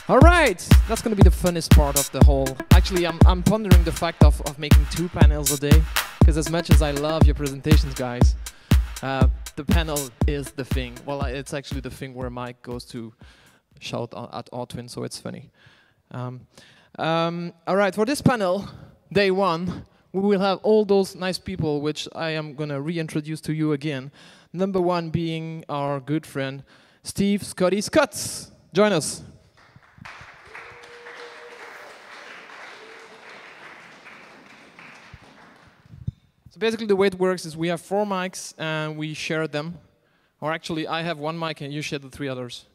All right, that's going to be the funnest part of the whole. Actually, I'm pondering the fact of making 2 panels a day, because as much as I love your presentations, guys, the panel is the thing. Well, it's actually the thing where Mike goes to shout at Altwin, so it's funny. All right, for this panel, day 1, we will have all those nice people, which I am going to reintroduce to you again. Number 1 being our good friend, Steve Scotty Scotts. Join us. So basically the way it works is we have 4 mics and we share them. Or actually, I have 1 mic and you share the 3 others.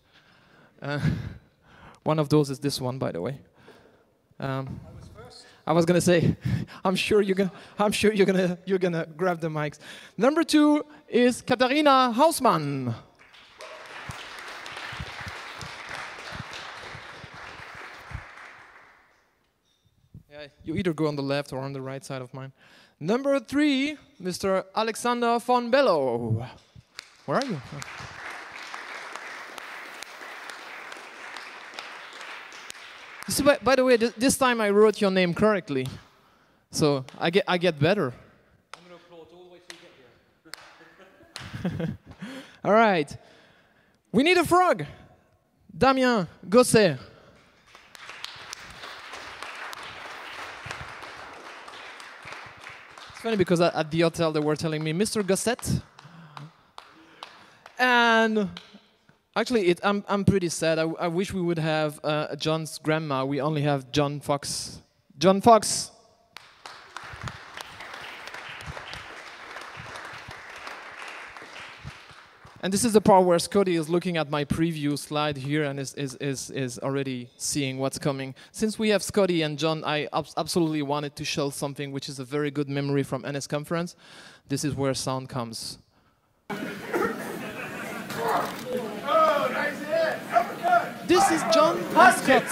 One of those is this one, by the way. I was gonna say, I'm sure you're gonna grab the mics. Number 2 is Katharina Hausmann. Yeah, you either go on the left or on the right side of mine. Number 3, Mr. Alexander von Bello. Where are you? So by the way, this time I wrote your name correctly, so I get better. I'm going to applaud all the way till you get here. All right, we need a frog. Damien Gosset. It's funny because at the hotel they were telling me, Mr. Gosset, and. Actually, I'm pretty sad. I wish we would have John's grandma. We only have John Fox. John Fox. And this is the part where Scotty is looking at my preview slide here and is already seeing what's coming. Since we have Scotty and John, I absolutely wanted to show something which is a very good memory from NS Conference. This is where sound comes. This is John and Scott.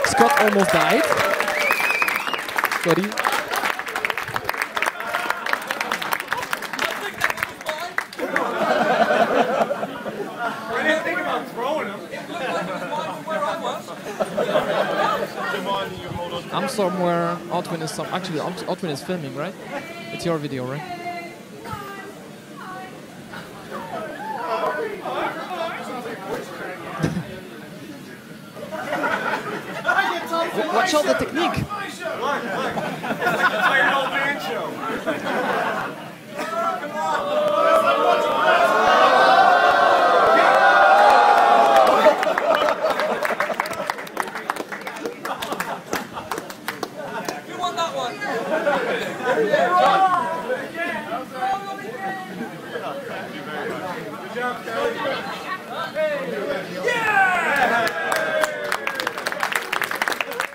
Scott almost died. Scotty. I didn't think about throwing him. I'm somewhere. Altwin is actually Altwin is filming, right? It's your video, right? Watch out the technique.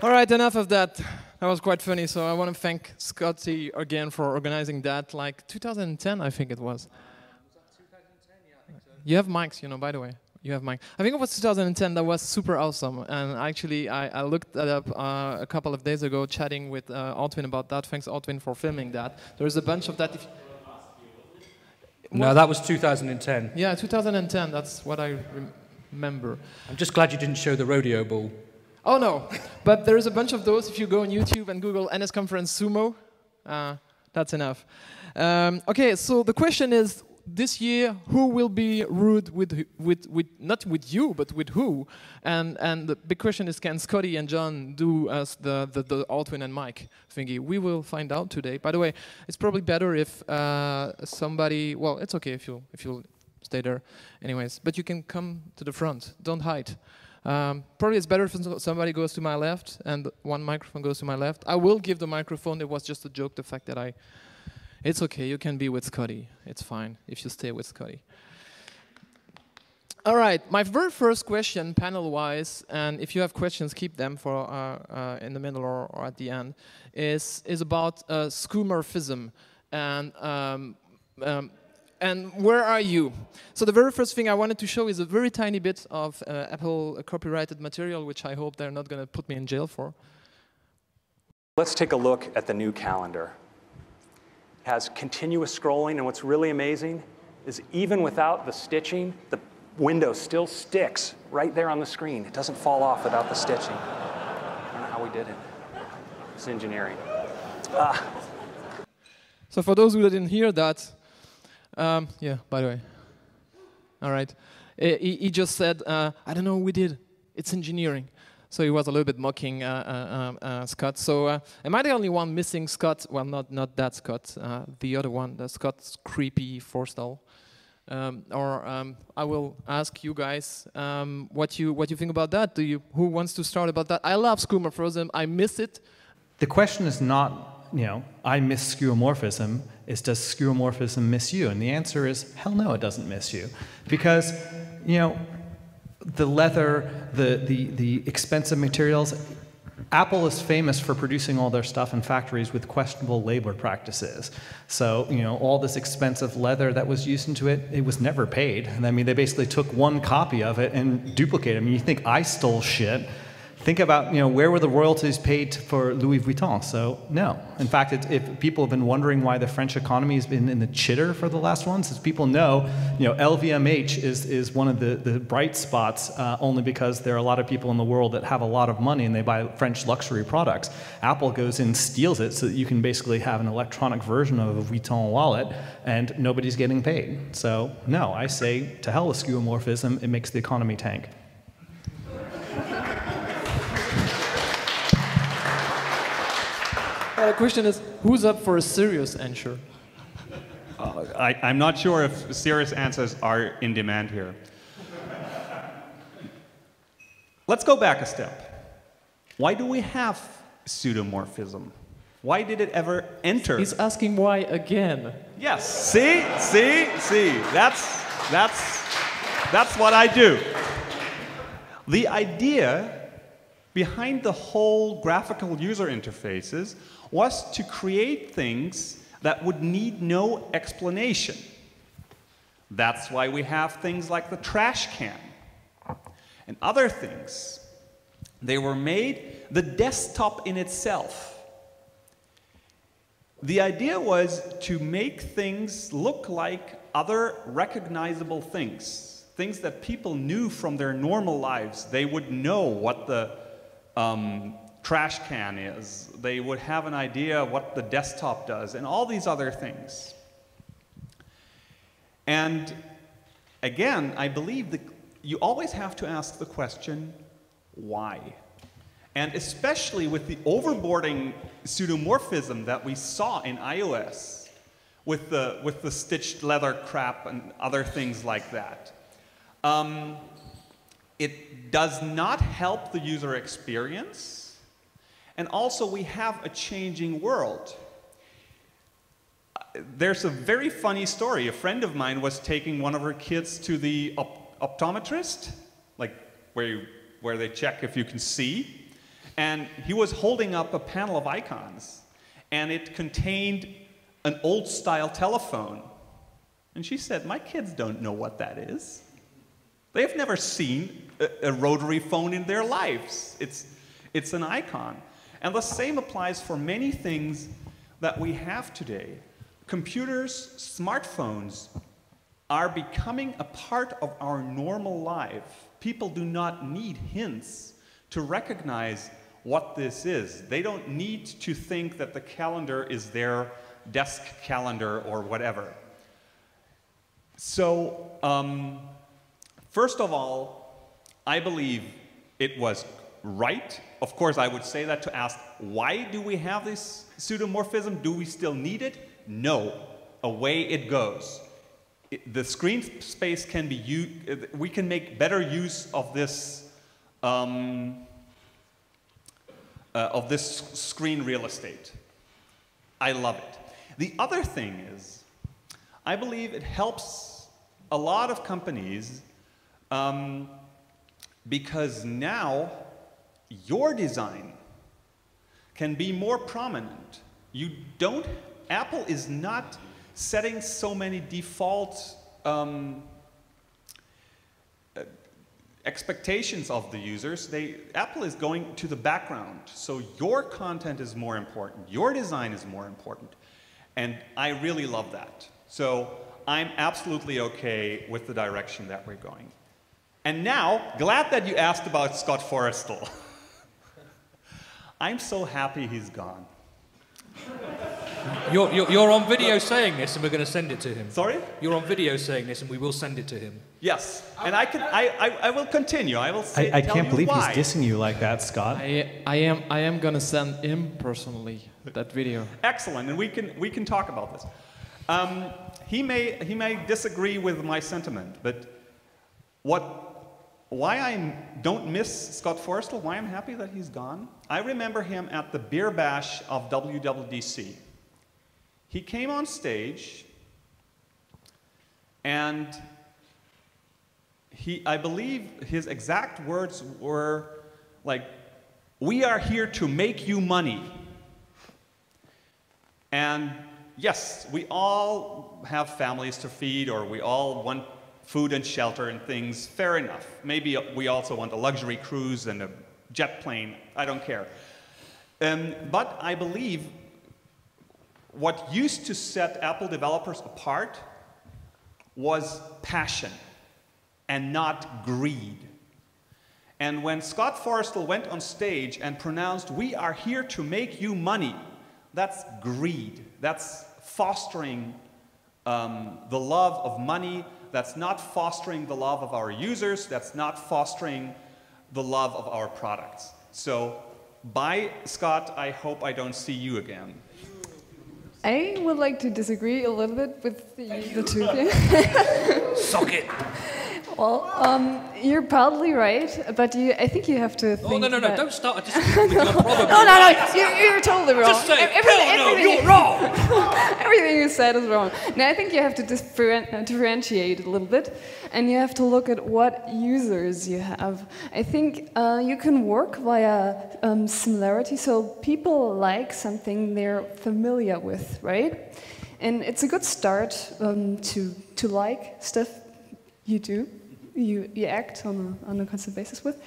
All right, enough of that. That was quite funny. So I want to thank Scotty again for organizing that. Like 2010, I think it was. Was that 2010? Yeah, I think so. You have mics, you know, by the way. You have mics. I think it was 2010. That was super awesome. And actually, I looked that up a couple of days ago, chatting with Altwin about that. Thanks, Altwin, for filming that. There's a bunch of that. No, that was 2010. Yeah, 2010. That's what I remember. I'm just glad you didn't show the rodeo bull. Oh no, but there's a bunch of those. If you go on YouTube and Google NS Conference Sumo, that's enough. Okay, so the question is, this year, who will be rude with not with you, but with who? And the big question is, can Scotty and John do us the Altwin and Mike thingy? We will find out today. By the way, it's probably better if somebody. Well, it's okay if you stay there, anyways. But you can come to the front. Don't hide. Probably it's better if somebody goes to my left and one microphone goes to my left. I will give the microphone. It was just a joke, the fact that it's okay, you can be with Scotty. It's fine if you stay with Scotty. All right, my very first question, panel-wise, and if you have questions, keep them for in the middle or at the end, is about skeuomorphism. And And where are you? So the very first thing I wanted to show is a very tiny bit of Apple copyrighted material, which I hope they're not going to put me in jail for. Let's take a look at the new calendar. It has continuous scrolling, and what's really amazing is even without the stitching, the window still sticks right there on the screen. It doesn't fall off without the stitching. I don't know how we did it. It's engineering. So for those who didn't hear that, yeah, by the way. All right. He just said, I don't know what we did. It's engineering. So he was a little bit mocking Scott. So am I the only one missing Scott? Well, not that Scott. The other one, the Scott's creepy Forstall. I will ask you guys what you think about that. Who wants to start about that? I love skeuomorphism. I miss it. The question is not, I miss skeuomorphism. It's does skeuomorphism miss you? And the answer is, hell no, it doesn't miss you. Because, the leather, the expensive materials, Apple is famous for producing all their stuff in factories with questionable labor practices. So, all this expensive leather that was used into it, it was never paid. And I mean, they basically took one copy of it and duplicated it. I mean, you think I stole shit. Think about, where were the royalties paid for Louis Vuitton? So, no. In fact, if people have been wondering why the French economy has been in the chitter for the last ones, as people know, LVMH is one of the bright spots only because there are a lot of people in the world that have a lot of money and they buy French luxury products. Apple goes and steals it so that you can basically have an electronic version of a Vuitton wallet and nobody's getting paid. So, no, I say to hell with skeuomorphism, it makes the economy tank. The question is, who's up for a serious answer? I'm not sure if serious answers are in demand here. Let's go back a step. Why do we have pseudomorphism? Why did it ever enter? He's asking why again. Yes. See. That's what I do. The idea behind the whole graphical user interfaces was to create things that would need no explanation. That's why we have things like the trash can and other things. They were made, the desktop in itself. The idea was to make things look like other recognizable things, things that people knew from their normal lives. They would know what the trash can is. They would have an idea of what the desktop does, and all these other things. And again, I believe that you always have to ask the question, why? And especially with the overboarding pseudomorphism that we saw in iOS, with the stitched leather crap and other things like that. It does not help the user experience. And also, we have a changing world. There's a very funny story. A friend of mine was taking one of her kids to the optometrist, like where they check if you can see. And he was holding up a panel of icons. And it contained an old-style telephone. And she said, my kids don't know what that is. They've never seen a rotary phone in their lives. It's an icon. And the same applies for many things that we have today. Computers, smartphones are becoming a part of our normal life. People do not need hints to recognize what this is. They don't need to think that the calendar is their desk calendar or whatever. So, first of all, I believe it was right. Of course, I would say that to ask, why do we have this pseudomorphism? Do we still need it? No. Away it goes. The screen space can be used, we can make better use of this screen real estate. I love it. The other thing is, I believe it helps a lot of companies because now your design can be more prominent. Apple is not setting so many default expectations of the users. Apple is going to the background. So your content is more important. Your design is more important. And I really love that. So I'm absolutely okay with the direction that we're going. And now, glad that you asked about Scott Forrestal. I'm so happy he's gone. You're on video saying this, and we're going to send it to him. Sorry? You're on video saying this, and we will send it to him. Yes, and I will continue. I will say. I can't believe why. he's dissing you like that, Scott. I am gonna send him personally that video. Excellent, and we can talk about this. He may disagree with my sentiment, but why I don't miss Scott Forrestal, why I'm happy that he's gone, I remember him at the beer bash of WWDC. He came on stage, and I believe his exact words were like, "We are here to make you money." And yes, we all have families to feed, or we all want food and shelter and things, fair enough. Maybe we also want a luxury cruise and a jet plane, I don't care. But I believe what used to set Apple developers apart was passion and not greed. And when Scott Forrestal went on stage and pronounced, "We are here to make you money," that's greed. That's fostering the love of money. That's not fostering the love of our users. That's not fostering the love of our products. So, bye, Scott. I hope I don't see you again. I would like to disagree a little bit with the two of you. Suck it! Well, you're probably right, but I think you have to think. Oh, no, don't start a disagreement with your problem. No, you're totally wrong. Just say, hell no, you're wrong! Everything you said is wrong. No, I think you have to differentiate a little bit, and you have to look at what users you have. I think you can work via similarity, so people like something they're familiar with, right? And it's a good start to like stuff you do. You act on a constant basis with.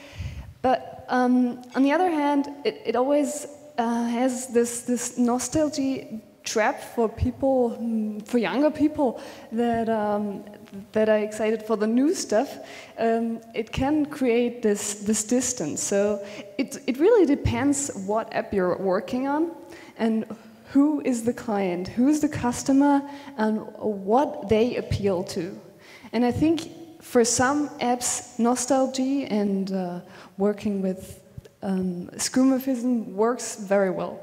But on the other hand, it always has this nostalgia trap for people, for younger people that are excited for the new stuff. It can create this distance. So it really depends what app you're working on and who is the client, who's the customer, and what they appeal to. And I think for some apps, nostalgia and working with skeuomorphism works very well.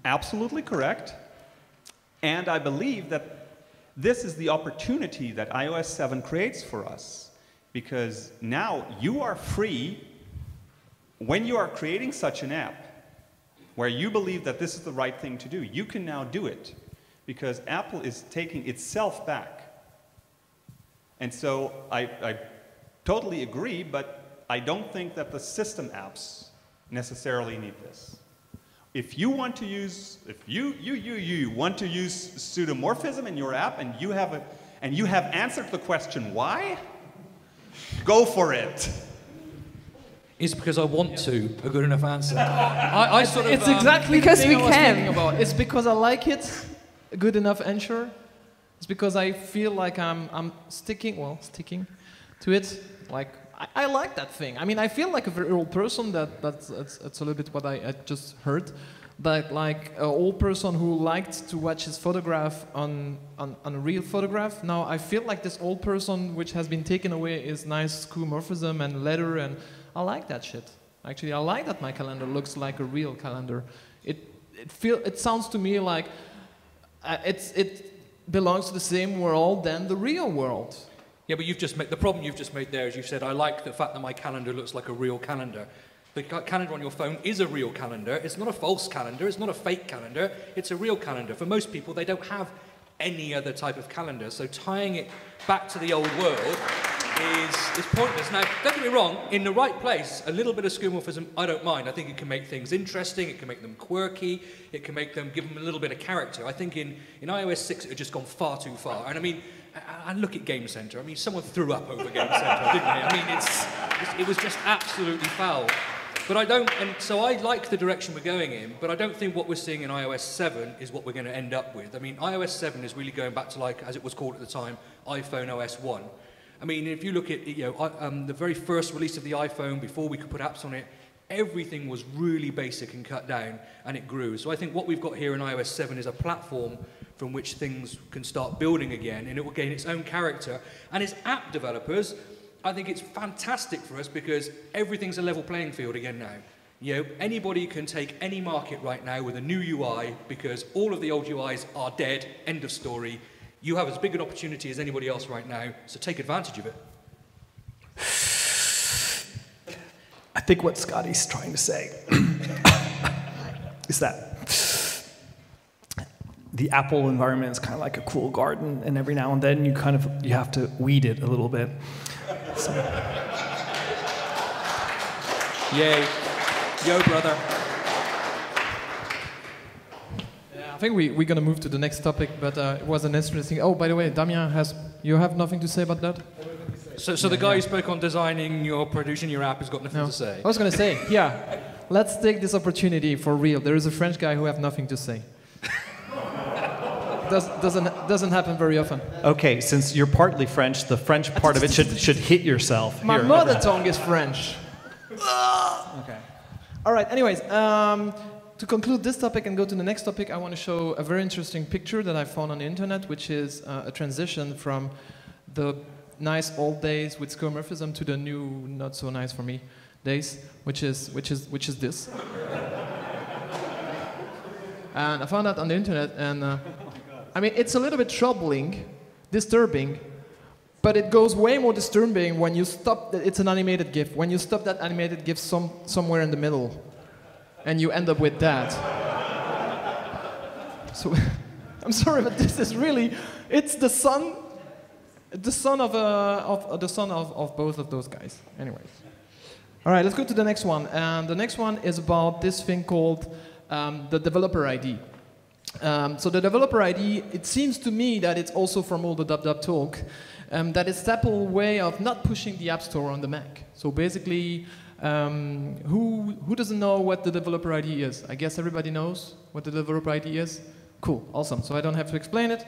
Absolutely correct. And I believe that this is the opportunity that iOS 7 creates for us. Because now you are free, when you are creating such an app, where you believe that this is the right thing to do, you can now do it. Because Apple is taking itself back. And so I totally agree, but I don't think that the system apps necessarily need this. If you want to use, if you want to use pseudomorphism in your app and you have answered the question why, go for it. It's because I want to, a good enough answer. I sort of, it's exactly because the we thing I was can. thinking about. It's because I like it, a good enough answer. It's because I feel like I'm sticking to it. Like I like that thing. I mean, I feel like a very old person. That's a little bit what I just heard. But like an old person who liked to watch his photograph on a real photograph. Now I feel like this old person which has been taken away is nice skeuomorphism and letter, and I like that shit. Actually, I like that my calendar looks like a real calendar. It sounds to me like it belongs to the same world than the real world. Yeah, but the problem you've just made there is you said, I like the fact that my calendar looks like a real calendar. The calendar on your phone is a real calendar. It's not a false calendar. It's not a fake calendar. It's a real calendar. For most people, they don't have any other type of calendar. So tying it back to the old world is pointless. Now, don't get me wrong, in the right place, a little bit of skeuomorphism, I don't mind. I think it can make things interesting, it can make them quirky, it can make them, give them a little bit of character. I think in iOS 6 it had just gone far too far. And I mean, I look at Game Center. I mean, someone threw up over Game Center, didn't they? I mean, it was just absolutely foul. But I don't, and so I like the direction we're going in, but I don't think what we're seeing in iOS 7 is what we're going to end up with. I mean, iOS 7 is really going back to, like, as it was called at the time, iPhone OS 1. I mean, if you look at, the very first release of the iPhone, before we could put apps on it, everything was really basic and cut down, and it grew. So I think what we've got here in iOS 7 is a platform from which things can start building again, and it will gain its own character. And as app developers, I think it's fantastic for us because everything's a level playing field again now. Anybody can take any market right now with a new UI because all of the old UIs are dead, end of story. You have as big an opportunity as anybody else right now, so take advantage of it. I think what Scotty's trying to say is that the Apple environment is kind of like a cool garden, and every now and then you have to weed it a little bit. So. Yay. Yo, brother. I think we're going to move to the next topic, but it was an interesting... Oh, by the way, Damien, you have nothing to say about that? So the guy who spoke on designing or producing your app has got nothing to say? I was going to say, yeah, let's take this opportunity for real. There is a French guy who has nothing to say. Doesn't happen very often. Okay, since you're partly French, the French part of it should hit yourself. My mother tongue is French. Okay. All right, anyways, to conclude this topic and go to the next topic, I want to show a very interesting picture that I found on the internet, which is a transition from the nice old days with skeuomorphism to the new, not so nice for me, days, which is this. And I found that on the internet, and I mean, it's a little bit disturbing, but it goes way more disturbing when you stop. It's an animated GIF. When you stop that animated GIF somewhere in the middle, and you end up with that. So, I'm sorry, but this is really, it's the son of both of those guys. Anyways, all right, let's go to the next one, and the next one is about this thing called the developer ID. So the developer ID, it seems to me that it's also from all the dub talk, that it's Apple's way of not pushing the App Store on the Mac. So basically, who doesn't know what the developer ID is? I guess everybody knows what the developer ID is. Cool, awesome. So I don't have to explain it.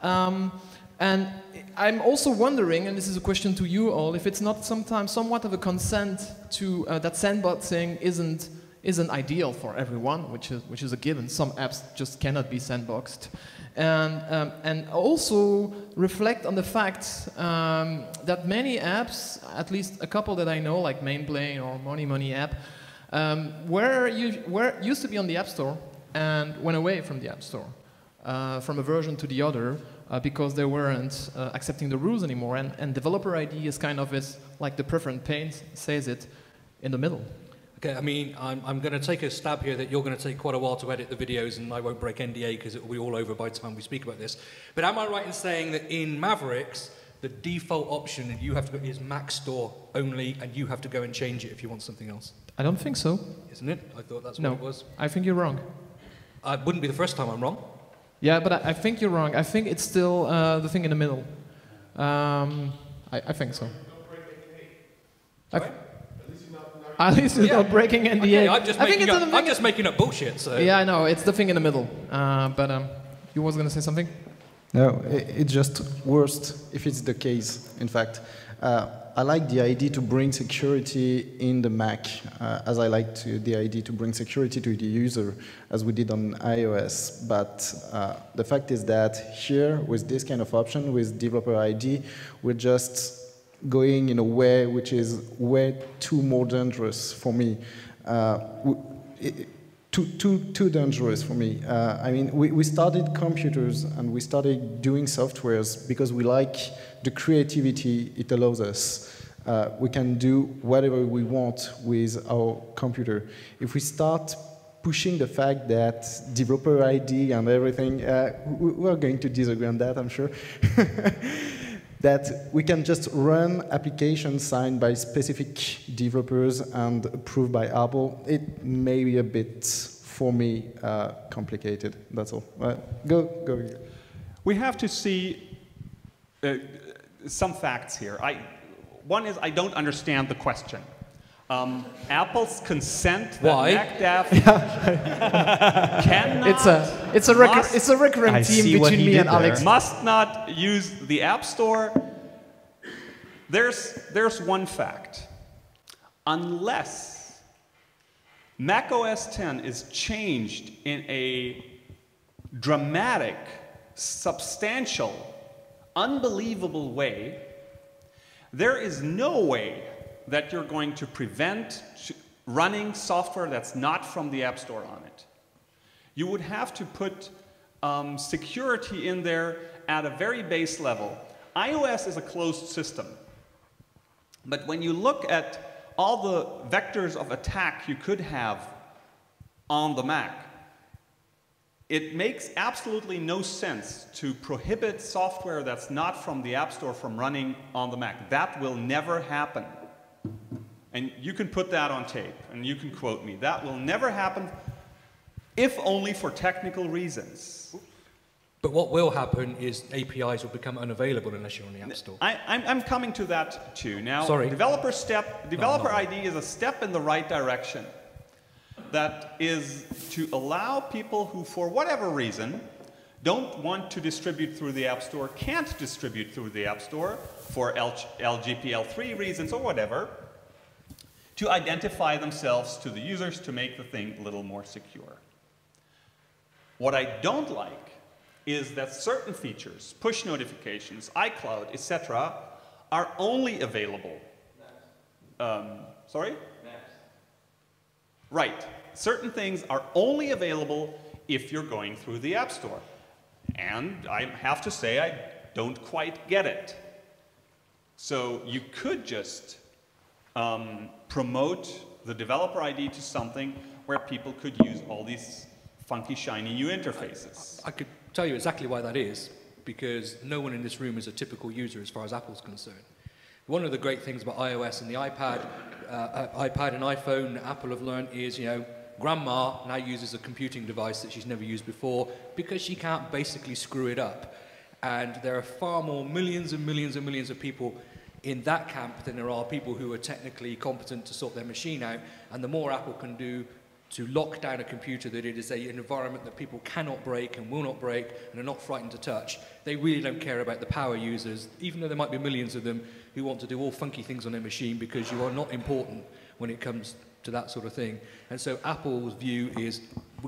And I'm also wondering, and this is a question to you all, if it's not sometimes somewhat of a consent to that sandboxing isn't ideal for everyone, which is a given. Some apps just cannot be sandboxed, and also reflect on the fact that many apps, at least a couple that I know, like Mainplane or Money app, used to be on the App Store and went away from the App Store, from a version to the other, because they weren't accepting the rules anymore. And developer ID is kind of like the preference pane says it, in the middle. Okay, I mean, I'm going to take a stab here that you're going to take quite a while to edit the videos, and I won't break NDA because it will be all over by the time we speak about this. But am I right in saying that in Mavericks, the default option that you have to go is Mac Store only, and you have to go and change it if you want something else? I don't think so. Isn't it? I thought that's what it was. I think you're wrong. It wouldn't be the first time I'm wrong. Yeah, but I think you're wrong. I think it's still the thing in the middle. I think so. At least it's not breaking NDA. Okay, I'm just making up bullshit. So. Yeah, I know. It's the thing in the middle. But you was going to say something? No, it's just worst if it's the case, in fact. I like the idea to bring security in the Mac, as I like the idea to bring security to the user, as we did on iOS. But the fact is that here, with this kind of option, with developer ID, we're just going in a way which is way too more dangerous for me. Too dangerous for me. I mean, we started computers and we started doing softwares because we like the creativity it allows us. We can do whatever we want with our computer. If we start pushing the fact that developer ID and everything, we're going to disagree on that, I'm sure. that we can just run applications signed by specific developers and approved by Apple, it may be a bit, for me, complicated. That's all. Go. We have to see some facts here. One is I don't understand the question. Apple's consent that MacDev cannot, it's a recurrent theme between me and Alex. Must not use the App Store. There's one fact. Unless Mac OS X is changed in a dramatic, substantial, unbelievable way, there is no way that you're going to prevent running software that's not from the App Store on it. You would have to put security in there at a very base level. iOS is a closed system. But when you look at all the vectors of attack you could have on the Mac, it makes absolutely no sense to prohibit software that's not from the App Store from running on the Mac. That will never happen. And you can put that on tape, and you can quote me. That will never happen, if only for technical reasons. But what will happen is APIs will become unavailable unless you're on the App Store. I'm coming to that too. Now, Sorry. developer ID is a step in the right direction. That is to allow people who, for whatever reason, don't want to distribute through the App Store, can't distribute through the App Store for LGPL3 reasons or whatever, to identify themselves to the users to make the thing a little more secure. What I don't like is that certain features, push notifications, iCloud, etc., are only available. Sorry? Right. Certain things are only available if you're going through the App Store. And I have to say I don't quite get it. So you could just promote the developer ID to something where people could use all these funky, shiny new interfaces. I could tell you exactly why that is, because no one in this room is a typical user as far as Apple's concerned. One of the great things about iOS and the iPad and iPhone Apple have learned is, you know, Grandma now uses a computing device that she's never used before because she can't basically screw it up. And there are far more millions and millions and millions of people in that camp than there are people who are technically competent to sort their machine out. And the more Apple can do to lock down a computer that it is an environment that people cannot break and will not break and are not frightened to touch, they really don't care about the power users, even though there might be millions of them who want to do all funky things on their machine because you are not important when it comes to that sort of thing. And so Apple's view is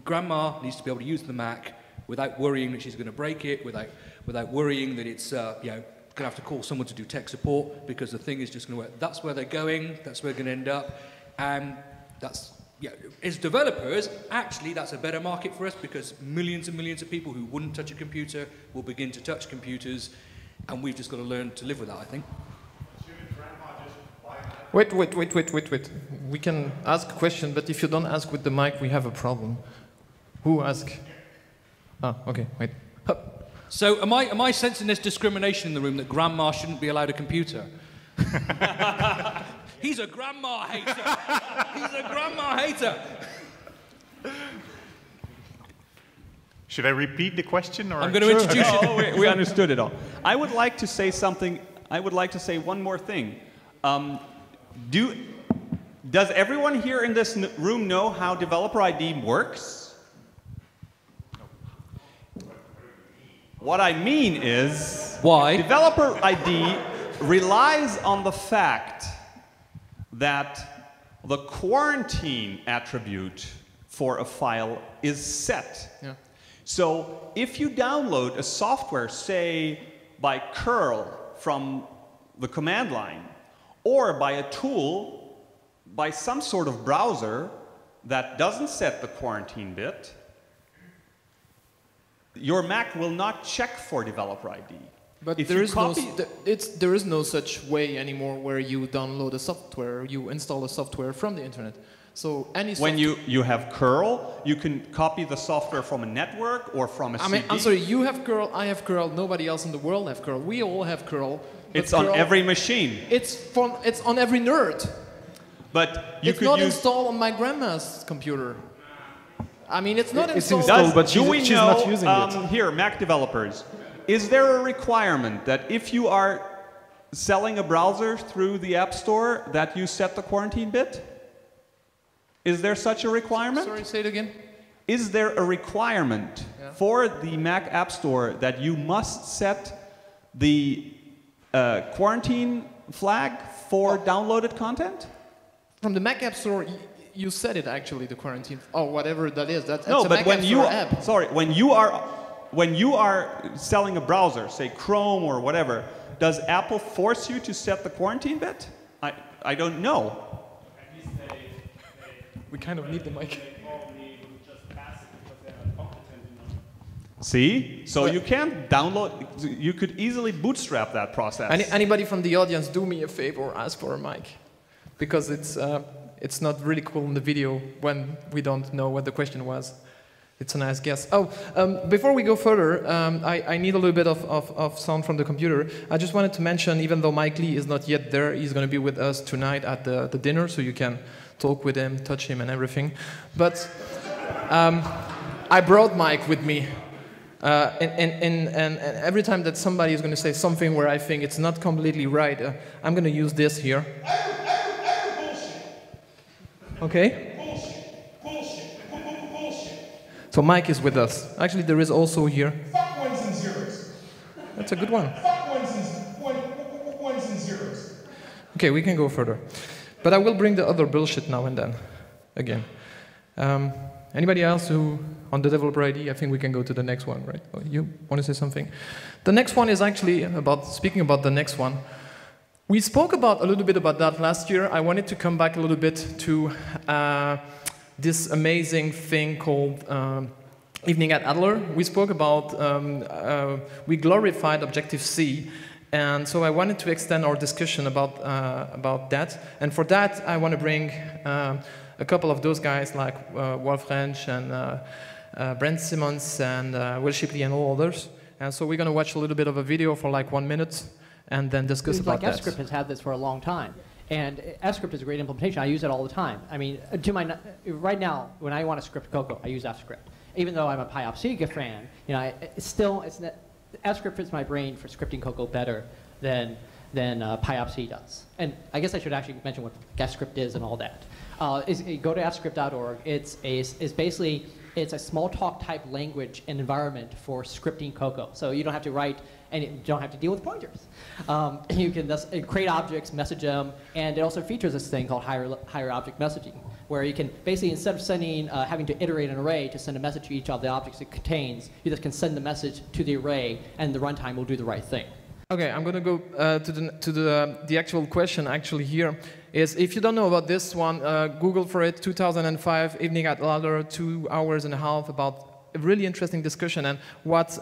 Grandma needs to be able to use the Mac without worrying that she's going to break it, without worrying that it's going to have to call someone to do tech support because the thing is just going to work. That's where they're going. That's where they're going to end up. And that's, yeah, as developers, actually that's a better market for us because millions and millions of people who wouldn't touch a computer will begin to touch computers, and we've just got to learn to live with that, I think. Wait. We can ask a question, but if you don't ask with the mic, we have a problem. Who asked? Ah, okay, wait. Hup. So am I sensing this discrimination in the room that Grandma shouldn't be allowed a computer? He's a grandma hater. He's a grandma hater. Should I repeat the question? Or? I'm going to introduce you. Oh, we understood it all. I would like to say something. I would like to say one more thing. Does everyone here in this room know how developer ID works? What I mean is, why? Developer ID relies on the fact that the quarantine attribute for a file is set. Yeah. So if you download a software, say by curl from the command line, or by a tool, by some sort of browser that doesn't set the quarantine bit, your Mac will not check for developer ID. But if there is no such way anymore where you download a software, you install a software from the internet. So any when you have curl, you can copy the software from a network or from a CD. I'm sorry, you have curl, I have curl, nobody else in the world have curl. We all have curl. It's on every machine. It's on every nerd. But you it's could not use installed on my grandma's computer. I mean, it's not It's installed. installed, but do we she's know, not using it. Here, Mac developers, is there a requirement that if you are selling a browser through the App Store that you set the quarantine bit? Is there such a requirement? Sorry, say it again. Is there a requirement for the Mac App Store that you must set the quarantine flag for downloaded content? From the Mac App Store, you set it actually, the quarantine, or whatever that is. That's No, a but Mac when App you Store app. sorry, when you are selling a browser, say Chrome or whatever, does Apple force you to set the quarantine bit? I don't know. We kind of need the mic. See? So you can't download, you could easily bootstrap that process. Anybody from the audience, do me a favor, ask for a mic. Because it's not really cool in the video when we don't know what the question was. It's a nice guess. Oh, before we go further, I need a little bit of sound from the computer. I just wanted to mention, even though Mike Lee is not yet there, he's going to be with us tonight at the dinner, so you can talk with him, touch him and everything. But I brought Mike with me. And every time that somebody is going to say something where I think it's not completely right, I'm going to use this here. Okay? So Mike is with us. Actually, there is also here. Fuck ones and zeros. That's a good one. Fuck ones and zeros. Okay, we can go further. But I will bring the other bullshit now and then, again. Anybody else who, on the developer ID, I think we can go to the next one, right? Oh, you want to say something? The next one is actually speaking about the next one. We spoke a little bit about that last year. I wanted to come back a little bit to this amazing thing called Evening at Adler. We spoke about, we glorified Objective-C, and so I wanted to extend our discussion about that. And for that, I want to bring a couple of those guys like Wolf Rensch and Brent Simmons and Will Shipley and all others. And so we're going to watch a little bit of a video for like 1 minute and then discuss about that. F-Script has had this for a long time. And F-Script is a great implementation. I use it all the time. I mean, right now, when I want to script Cocoa, I use F-Script. Even though I'm a PyObjCGN fan, you know, F-Script fits my brain for scripting Cocoa better than PyObjCGN does. And I guess I should actually mention what F-Script is and all that. Go to fscript.org. It's a small talk type language and environment for scripting Cocoa. So you don't have to write and you don't have to deal with pointers. You can create objects, message them, and it also features this thing called higher object messaging, where you can basically, instead of having to iterate an array to send a message to each of the objects it contains, you just can send the message to the array, and the runtime will do the right thing. Okay, I'm going to go to the actual question actually here. Is if you don't know about this one, Google for it, 2005, Evening at Adler, 2.5 hours about a really interesting discussion. And what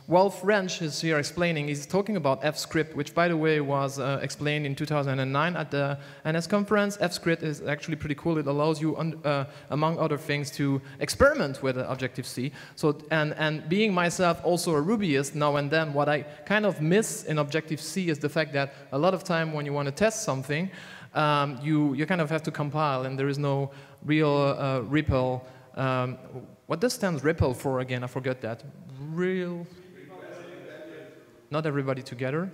Wolf Rensch is here explaining, he's talking about F-Script, which by the way was explained in 2009 at the NS conference. F-Script is actually pretty cool. It allows you, among other things, to experiment with Objective-C. So, and being myself also a Rubyist now and then, what I kind of miss in Objective-C is the fact that a lot of time when you want to test something, you kind of have to compile, and there is no real REPL. What does stand REPL for again? I forgot that. Real. Not everybody together.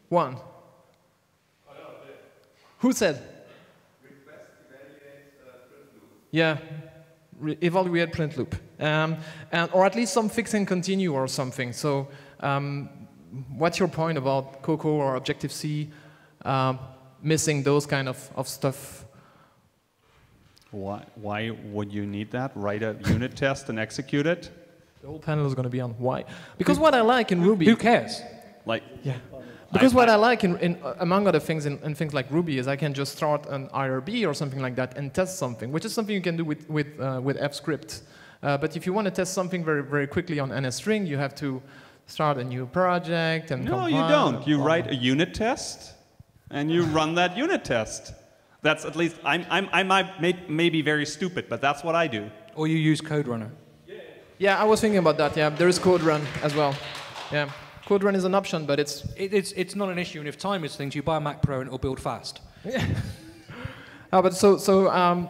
One. Who said? Request evaluate print loop. Yeah, evaluate print loop, or at least some fix and continue or something. So, what's your point about Cocoa or Objective-C missing those kind of stuff? Why would you need that? Write a unit test and execute it? The whole panel is going to be on why. Because what I like in Ruby... Who cares? Like, yeah. Because what I like, among other things, in things like Ruby, is I can just start an IRB or something like that and test something, which is something you can do with F-Script. But if you want to test something very, very quickly on NSString, you have to start a new project and No, you don't. You write a unit test, and you run that unit test. That's at least, I may be very stupid, but that's what I do. Or you use Code Runner. Yeah, I was thinking about that, yeah. There is Code Run as well. Yeah, Code Run is an option, but it's not an issue. And if time is things, you buy a Mac Pro and it'll build fast. Yeah. But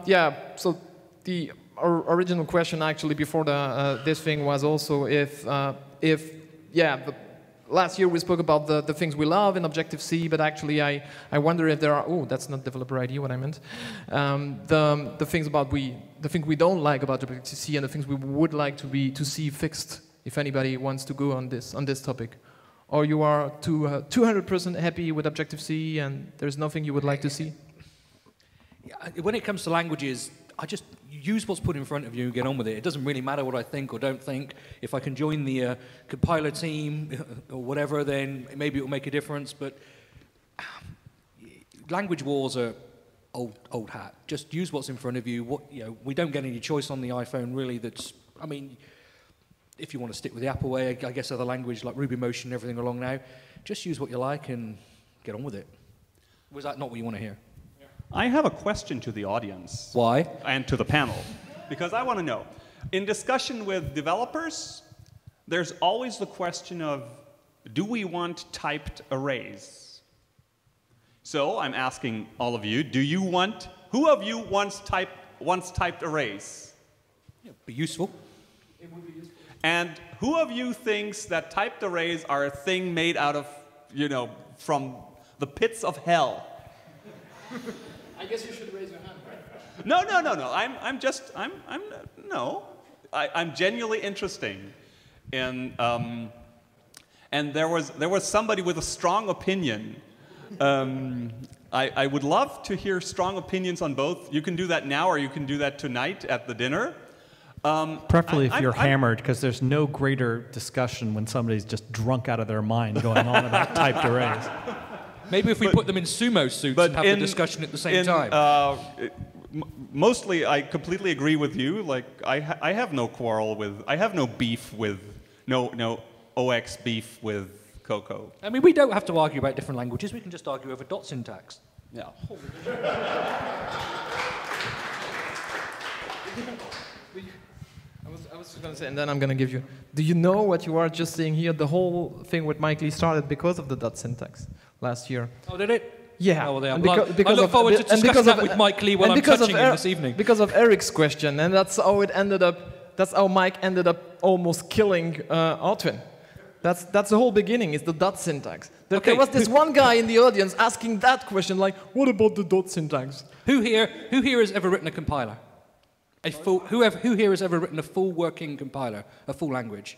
yeah. So the original question actually before this thing was also if last year we spoke about the things we love in Objective-C, but actually I wonder if there are, oh, that's not developer ID, what I meant. The things we don't like about Objective-C and the things we would like to see fixed, if anybody wants to go on this topic. Or you are 200% happy with Objective-C and there's nothing you would like to see? When it comes to languages, I just use what's put in front of you and get on with it. It doesn't really matter what I think or don't think. If I can join the compiler team or whatever, then maybe it will make a difference. But language wars are old hat. Just use what's in front of you. We don't get any choice on the iPhone, really. I mean, if you want to stick with the Apple way, I guess other language like Ruby Motion and everything along now, just use what you like and get on with it. Was that not what you want to hear? I have a question to the audience. Why? And to the panel. Because I want to know. In discussion with developers, there's always the question of, do we want typed arrays? So I'm asking all of you, who of you wants typed arrays? Yeah, be useful. It would be useful. And who of you thinks that typed arrays are a thing made out of, from the pits of hell? I guess you should raise your hand, right? No. I'm genuinely interested in, and there was somebody with a strong opinion. I would love to hear strong opinions on both. You can do that now, or you can do that tonight at the dinner. Preferably if you're hammered, because there's no greater discussion when somebody's just drunk out of their mind going on about typed arrays. Maybe if we put them in sumo suits and have the discussion at the same time. Mostly, I completely agree with you. Like, I have no quarrel with, I have no beef with, no OX beef with Cocoa. I mean, we don't have to argue about different languages. We can just argue over dot syntax. Yeah. I was just going to say, and then I'm going to give you. Do you know what you are just saying here? The whole thing with Mike Lee started because of the dot syntax last year. Oh, did it? Yeah. Oh, well, because I look forward to discussing that with Mike Lee while I'm touching him this evening. Because of Eric's question, and that's how it ended up. That's how Mike ended up almost killing Artwin. That's the whole beginning. Is the dot syntax. There was this one guy in the audience asking that question, like, "What about the dot syntax?" Who here has ever written a compiler? Who here has ever written a full working compiler, a full language?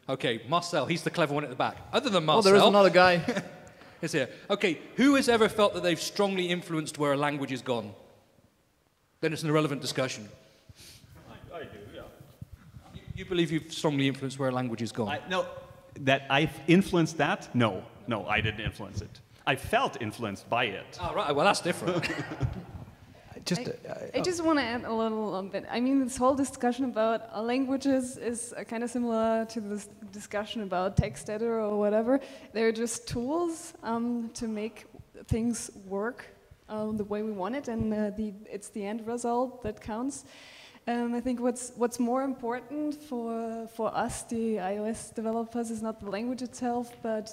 Okay, Marcel, he's the clever one at the back. Other than Marcel... Oh, there is another guy. Is here. Okay, who has ever felt that they've strongly influenced where a language is gone? Then it's an irrelevant discussion. I do, yeah. You believe you've strongly influenced where a language is gone? No, that I've influenced that? No, I didn't influence it. I felt influenced by it. Oh, right, well, that's different. I just want to add a little bit. I mean, this whole discussion about languages is kind of similar to this discussion about text editor or whatever. They're just tools to make things work the way we want it, and it's the end result that counts. I think what's more important for us, the iOS developers, is not the language itself, but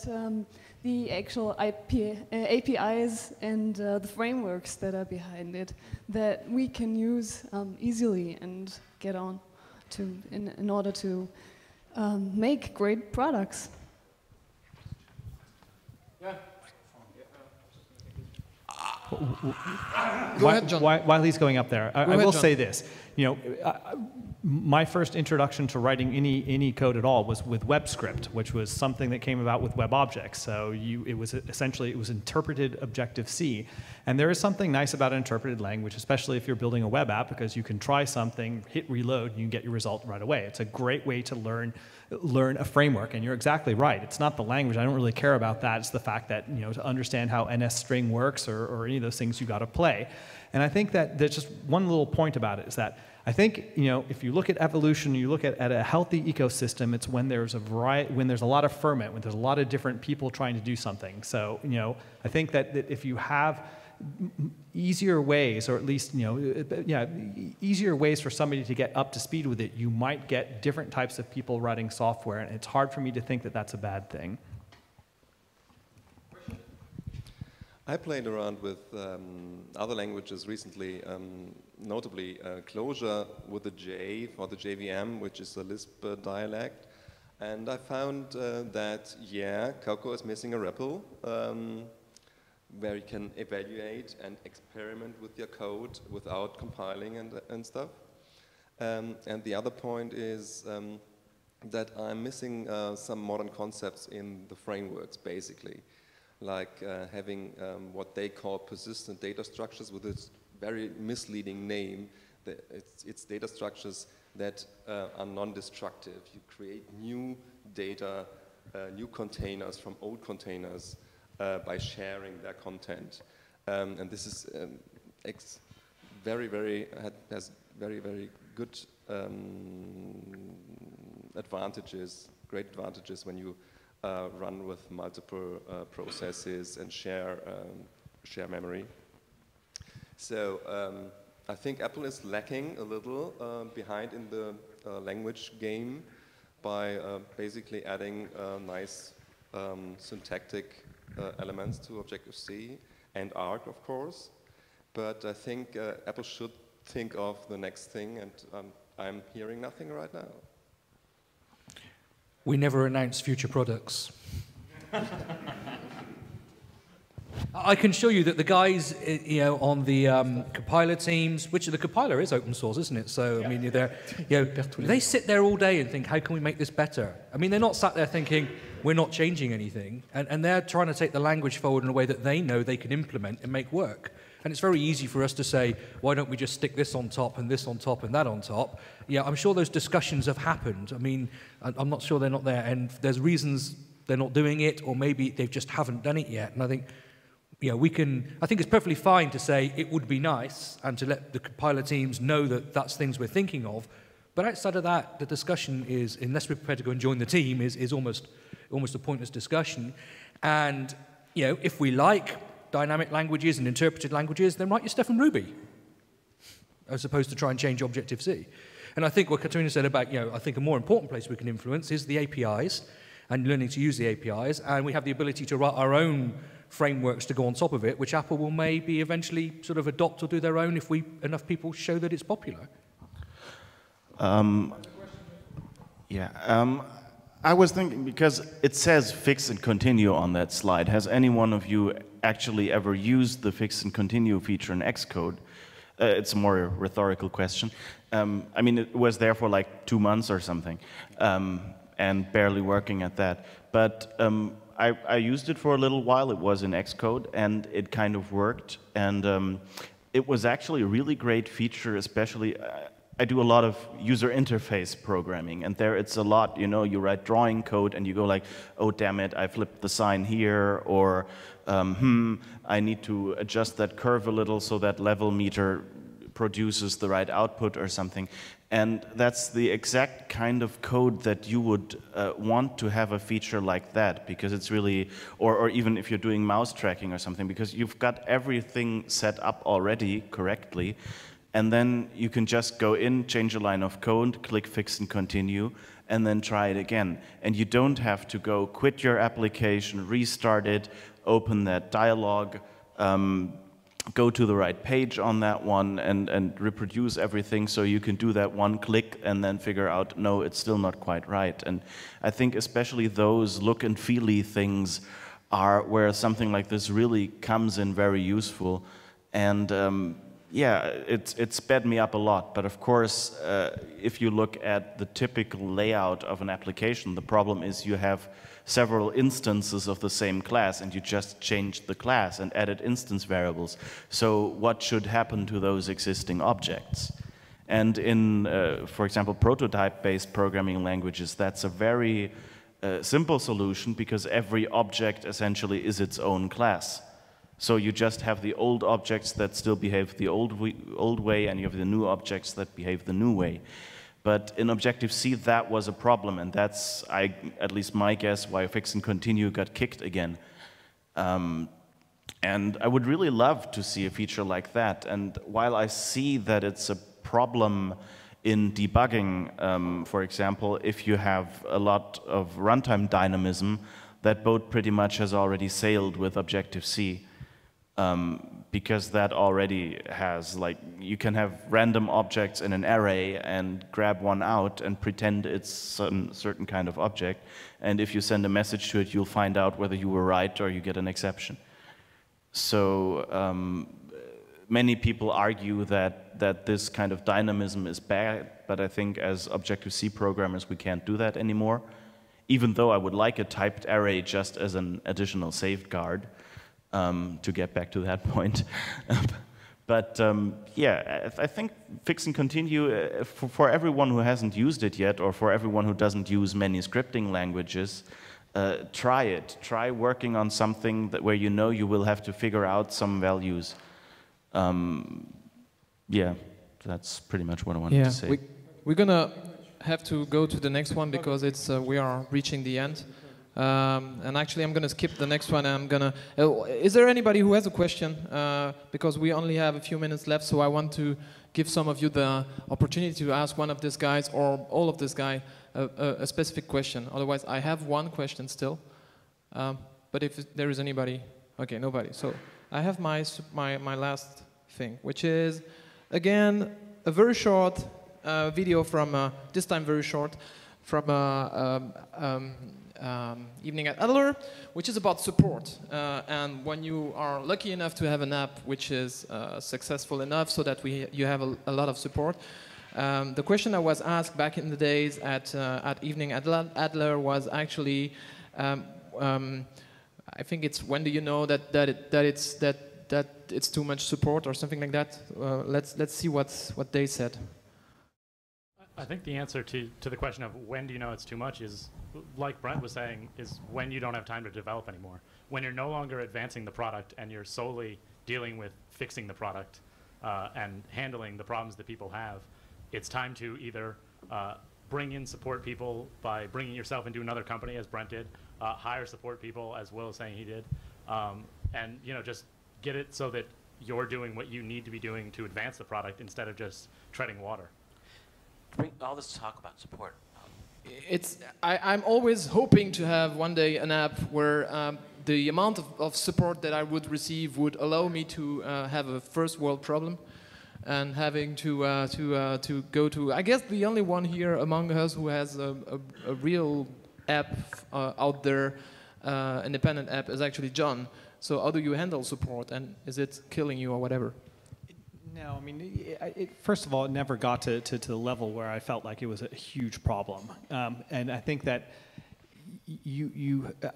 the actual APIs and the frameworks that are behind it that we can use easily and get on to in order to make great products. Yeah. Go ahead, John. While he's going up there, I will say this. My first introduction to writing any code at all was with WebScript, which was something that came about with WebObjects. So it was interpreted Objective-C, and there is something nice about an interpreted language, especially if you're building a web app, because you can try something, hit reload, and you can get your result right away. It's a great way to learn a framework, and you're exactly right. It's not the language. I don't really care about that. It's the fact that to understand how NS-string works or any of those things, you got to play. And I think that there's just one little point about it is that I think if you look at evolution, you look at a healthy ecosystem, it's when there's a lot of ferment, when there's a lot of different people trying to do something. So I think that if you have easier ways, or at least easier ways for somebody to get up to speed with it, you might get different types of people writing software, and it's hard for me to think that that's a bad thing. I played around with other languages recently, notably Clojure with the J for the JVM, which is a Lisp dialect. And I found that, yeah, Coco is missing a REPL where you can evaluate and experiment with your code without compiling and stuff. And the other point is that I'm missing some modern concepts in the frameworks, basically. Like having what they call persistent data structures with this very misleading name. It's data structures that are non-destructive. You create new data, new containers from old containers by sharing their content. And this is has very, very good advantages, great advantages when you run with multiple processes and share memory. So I think Apple is lacking a little behind in the language game by basically adding nice syntactic elements to Objective-C and Arc, of course. But I think Apple should think of the next thing, and I'm hearing nothing right now. We never announce future products. I can show you that the guys, on the compiler teams, which the compiler is open source, isn't it? So I mean, they sit there all day and think, how can we make this better? I mean, they're not sat there thinking we're not changing anything, and they're trying to take the language forward in a way that they know they can implement and make work. And it's very easy for us to say, why don't we just stick this on top and this on top and that on top? Yeah, I'm sure those discussions have happened. I mean, I'm not sure they're not there, and there's reasons they're not doing it, or maybe they just haven't done it yet. And I think, I think it's perfectly fine to say it would be nice and to let the compiler teams know that that's things we're thinking of. But outside of that, the discussion is, unless we're prepared to go and join the team, is almost a pointless discussion. And, if we like dynamic languages and interpreted languages, then write your stuff in Ruby, as opposed to try and change Objective-C. And I think what Katharina said about, I think a more important place we can influence is the APIs and learning to use the APIs. And we have the ability to write our own frameworks to go on top of it, which Apple will maybe eventually sort of adopt or do their own if enough people show that it's popular. I was thinking, because it says fix and continue on that slide, has any one of you actually ever used the fix and continue feature in Xcode? It's a more rhetorical question. I mean, it was there for like 2 months or something, and barely working at that. But I used it for a little while. It was in Xcode, and it kind of worked. And it was actually a really great feature, especially I do a lot of user interface programming, and there it's a lot, you write drawing code and you go like, oh damn it, I flipped the sign here, or I need to adjust that curve a little so that level meter produces the right output or something. And that's the exact kind of code that you would want to have a feature like that, because it's really, or even if you're doing mouse tracking or something, because you've got everything set up already correctly. And then you can just go in, change a line of code, click fix and continue, and then try it again. And you don't have to go quit your application, restart it, open that dialog, go to the right page on that one, and reproduce everything, so you can do that one click and then figure out, no, it's still not quite right. And I think especially those look and feely things are where something like this really comes in very useful. And yeah, it sped me up a lot, but of course, if you look at the typical layout of an application, the problem is you have several instances of the same class, and you just changed the class and added instance variables. So what should happen to those existing objects? And in, for example, prototype-based programming languages, that's a very simple solution, because every object essentially is its own class. So you just have the old objects that still behave the old way, and you have the new objects that behave the new way. But in Objective-C, that was a problem, and that's, at least my guess, why fix and continue got kicked again. And I would really love to see a feature like that. And while I see that it's a problem in debugging, for example, if you have a lot of runtime dynamism, that boat pretty much has already sailed with Objective-C. because that already has, like, you can have random objects in an array and grab one out and pretend it's certain kind of object. And if you send a message to it, you'll find out whether you were right or you get an exception. So many people argue that this kind of dynamism is bad, but I think as Objective-C programmers, we can't do that anymore. Even though I would like a typed array just as an additional safeguard, to get back to that point. But yeah, I think fix and continue, for everyone who hasn't used it yet, or for everyone who doesn't use many scripting languages, try it. Try working on something where you know you will have to figure out some values. Yeah, that's pretty much what I wanted to say. We're gonna have to go to the next one because it's we are reaching the end. And actually, I'm gonna skip the next one. I'm gonna. Is there anybody who has a question? Because we only have a few minutes left, so I want to give some of you the opportunity to ask one of these guys or all of this guy a specific question. Otherwise, I have one question still. But if there is anybody, okay, nobody. So I have my last thing, which is again a very short video from this time very short from Evening at Adler, which is about support. And when you are lucky enough to have an app which is successful enough so that you have a lot of support, the question I was asked back in the days at Evening Adler was actually, I think it's when do you know that it's too much support or something like that. Let's see what they said. I think the answer to the question of when do you know it's too much is, like Brent was saying, is when you don't have time to develop anymore. When you're no longer advancing the product and you're solely dealing with fixing the product and handling the problems that people have, it's time to either bring in support people by bringing yourself into another company, as Brent did, hire support people, as Will was saying he did, and just get it so that you're doing what you need to be doing to advance the product instead of just treading water. Bring all this talk about support. I'm always hoping to have one day an app where the amount of support that I would receive would allow me to have a first world problem, and having to go to, I guess the only one here among us who has a real app out there, independent app, is actually John. So how do you handle support, and is it killing you or whatever? No, I mean, first of all, it never got to the level where I felt like it was a huge problem. And I think that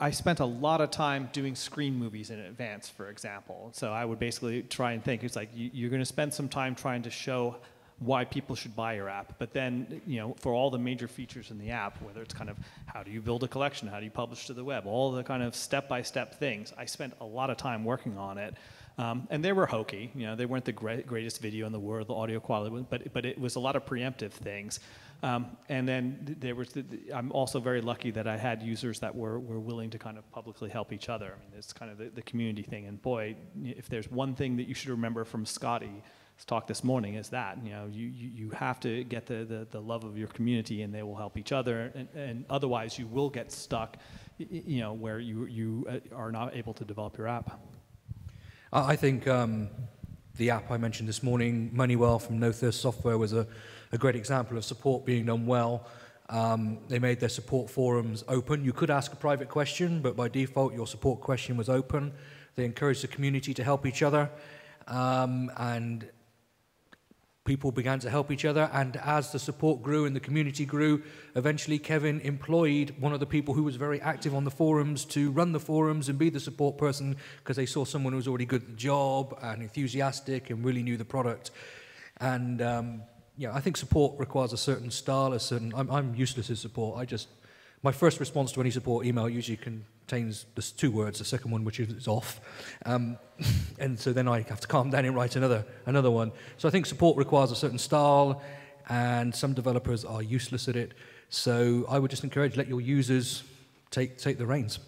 I spent a lot of time doing screen movies in advance, for example. So I would basically try and think, it's like you're going to spend some time trying to show why people should buy your app. But then, for all the major features in the app, whether it's kind of how do you build a collection, how do you publish to the web, all the kind of step-by-step things, I spent a lot of time working on it. And they were hokey, they weren't the greatest video in the world, the audio quality, but it was a lot of preemptive things. And then there was, I'm also very lucky that I had users that were willing to kind of publicly help each other. I mean, it's kind of the community thing. And boy, if there's one thing that you should remember from Scotty's talk this morning is that, you have to get the love of your community, and they will help each other. And otherwise you will get stuck, where you are not able to develop your app. I think the app I mentioned this morning, Moneywell from No Thirst Software, was a great example of support being done well. They made their support forums open. You could ask a private question, but by default your support question was open. They encouraged the community to help each other, and people began to help each other. And as the support grew and the community grew, eventually Kevin employed one of the people who was very active on the forums to run the forums and be the support person, because they saw someone who was already good at the job and enthusiastic and really knew the product. And I think support requires a certain style, I'm useless at support. My first response to any support email usually contains just 2 words, the second one which is off. And so then I have to calm down and write another one. So I think support requires a certain style, and some developers are useless at it. So I would just encourage, let your users take the reins.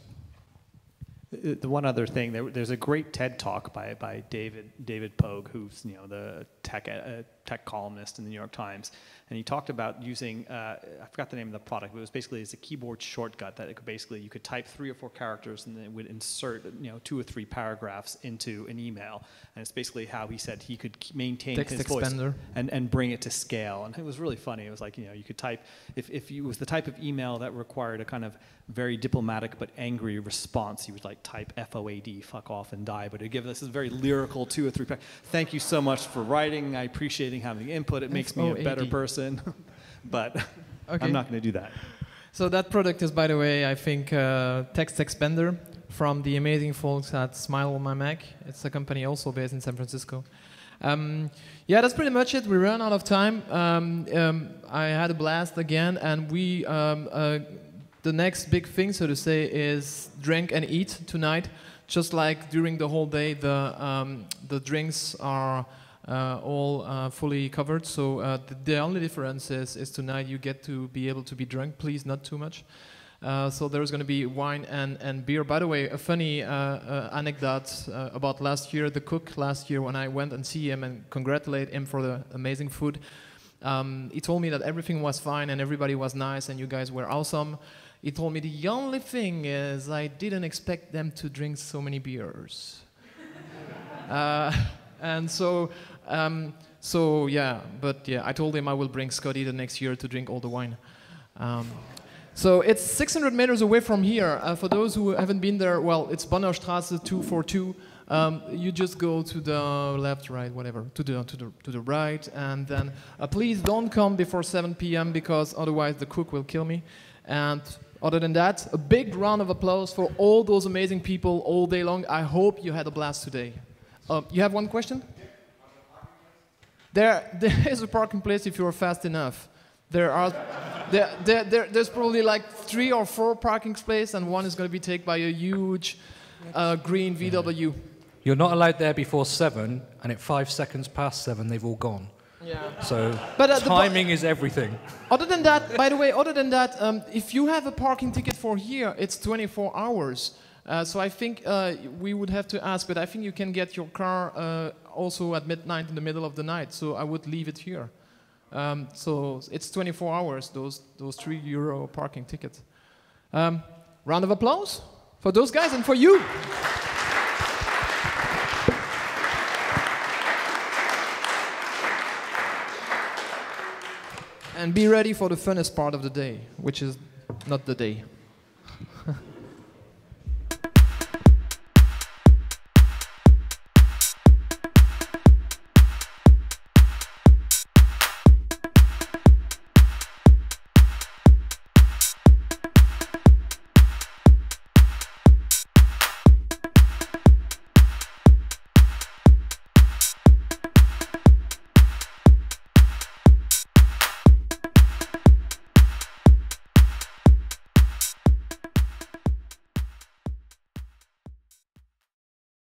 The one other thing, there's a great TED talk by David Pogue, who's the tech columnist in the New York Times, and he talked about using I forgot the name of the product, but it was basically a keyboard shortcut that you could type 3 or 4 characters and then it would insert 2 or 3 paragraphs into an email, and it's basically how he said he could maintain text his expander. voice and bring it to scale, and it was really funny. It was like you could type if it was the type of email that required a kind of very diplomatic but angry response, you would like type FOAD, fuck off and die, but it give us this very lyrical 2 or 3 thank you so much for writing, I appreciating having input, it makes me a better person. But okay. I'm not going to do that. So that product is, by the way, I think text expander from the amazing folks at Smile on My Mac. It's a company also based in San Francisco. Yeah, that's pretty much it. We ran out of time. I had a blast again, and we the next big thing, so to say, is drink and eat tonight. Just like during the whole day, the drinks are all fully covered. So the only difference is tonight you get to be able to be drunk. Please, not too much. So there's going to be wine and beer. By the way, a funny anecdote about last year. The cook last year, when I went and see him and congratulate him for the amazing food, he told me that everything was fine and everybody was nice and you guys were awesome. He told me the only thing is I didn't expect them to drink so many beers. And so yeah, but yeah, I told him I will bring Scotty the next year to drink all the wine. So it's 600 meters away from here. For those who haven't been there, well, it's Bonnerstraße 242. You just go to the left, right, whatever, to the right, and then please don't come before 7 p.m. because otherwise the cook will kill me. And other than that, a big round of applause for all those amazing people all day long. I hope you had a blast today. You have one question? There is a parking place if you are fast enough. There's probably like 3 or 4 parking spaces, and one is going to be taken by a huge green VW. You're not allowed there before 7, and at 5 seconds past 7, they've all gone. Yeah. So timing is everything. Other than that, by the way, if you have a parking ticket for here, it's 24 hours. So I think we would have to ask, but I think you can get your car also at midnight in the middle of the night. So I would leave it here. So it's 24 hours, those €3 parking tickets. Round of applause for those guys and for you. And be ready for the funnest part of the day, which is not the day.